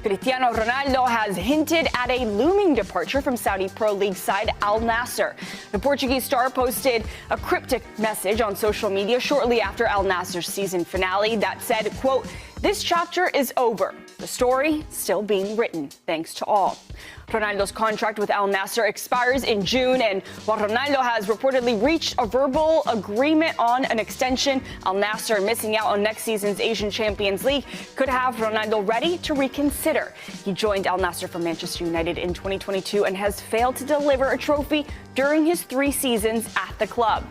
Cristiano Ronaldo has hinted at a looming departure from Saudi Pro League side Al Nassr. The Portuguese star posted a cryptic message on social media shortly after Al Nassr's season finale that said, quote, "This chapter is over. The story still being written. Thanks to all." Ronaldo's contract with Al Nassr expires in June, and while Ronaldo has reportedly reached a verbal agreement on an extension, Al Nassr, missing out on next season's Asian Champions League, could have Ronaldo ready to reconsider. He joined Al Nassr from Manchester United in 2022 and has failed to deliver a trophy during his 3 seasons at the club.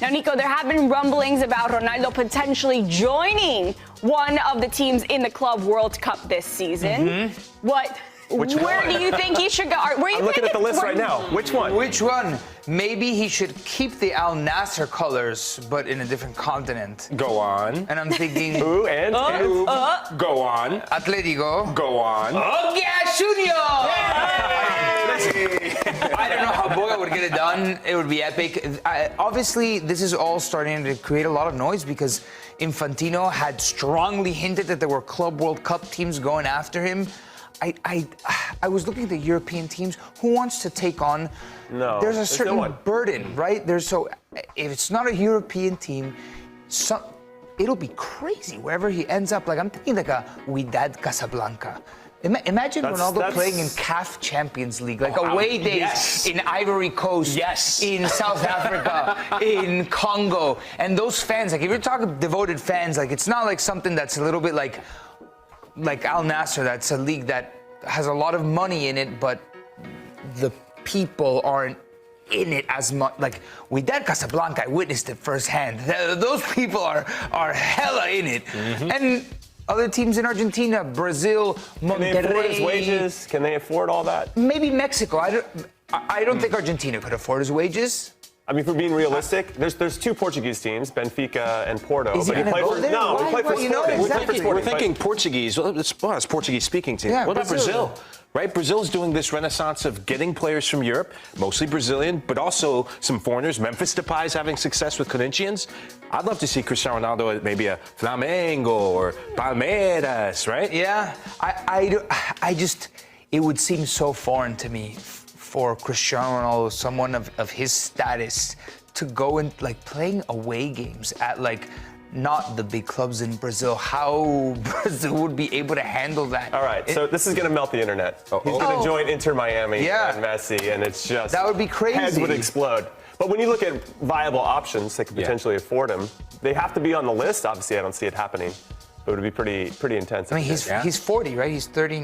Now, Nico, there have been rumblings about Ronaldo potentially joining one of the teams in the Club World Cup this season. Where do you think he should go? I'm looking at the list right now. Which one? Which one? Maybe he should keep the Al Nassr colors, but in a different continent. Go on. And I'm thinking... Go on. Atletico. Go on. Junior! I don't know how Boga would get it done. It would be epic. Obviously, this is all starting to create a lot of noise because Infantino had strongly hinted that there were Club World Cup teams going after him. I was looking at the European teams. Who wants to take on? No, there's a certain no burden, right? If it's not a European team, it'll be crazy wherever he ends up. Like I'm thinking like a Wydad Casablanca. Imagine Ronaldo playing in CAF Champions League, like away days in Ivory Coast, in South Africa, in Congo, and those fans. Like if you're talking devoted fans, like it's not like something that's a little bit like Al Nassr, that's a league that has a lot of money in it, but the people aren't in it as much. Like Wydad Casablanca, I witnessed it firsthand. Those people are hella in it. And other teams in Argentina, Brazil, Monterrey. Can they afford his wages? Can they afford all that? Maybe Mexico. I don't think Argentina could afford his wages. I mean, for being realistic, there's 2 Portuguese teams, Benfica and Porto. Is he going to go there? No, we play for Sporting. We're thinking Portuguese. Well, it's Portuguese-speaking team. Yeah, what about Brazil? Right? Brazil's doing this renaissance of getting players from Europe, mostly Brazilian, but also some foreigners. Memphis Depay's having success with Corinthians. I'd love to see Cristiano Ronaldo at maybe a Flamengo or Palmeiras, right? Yeah, I just, it would seem so foreign to me for Cristiano Ronaldo, someone of his status, to go and like playing away games at like not the big clubs in Brazil. How Brazil would be able to handle that? All right, so this is going to melt the internet. He's going to join Inter Miami and Messi, and it's just... That would be crazy. Heads would explode. But when you look at viable options that could potentially afford him, they have to be on the list. Obviously, I don't see it happening. But it would be pretty intense. I mean, he's 40, right? He's 39.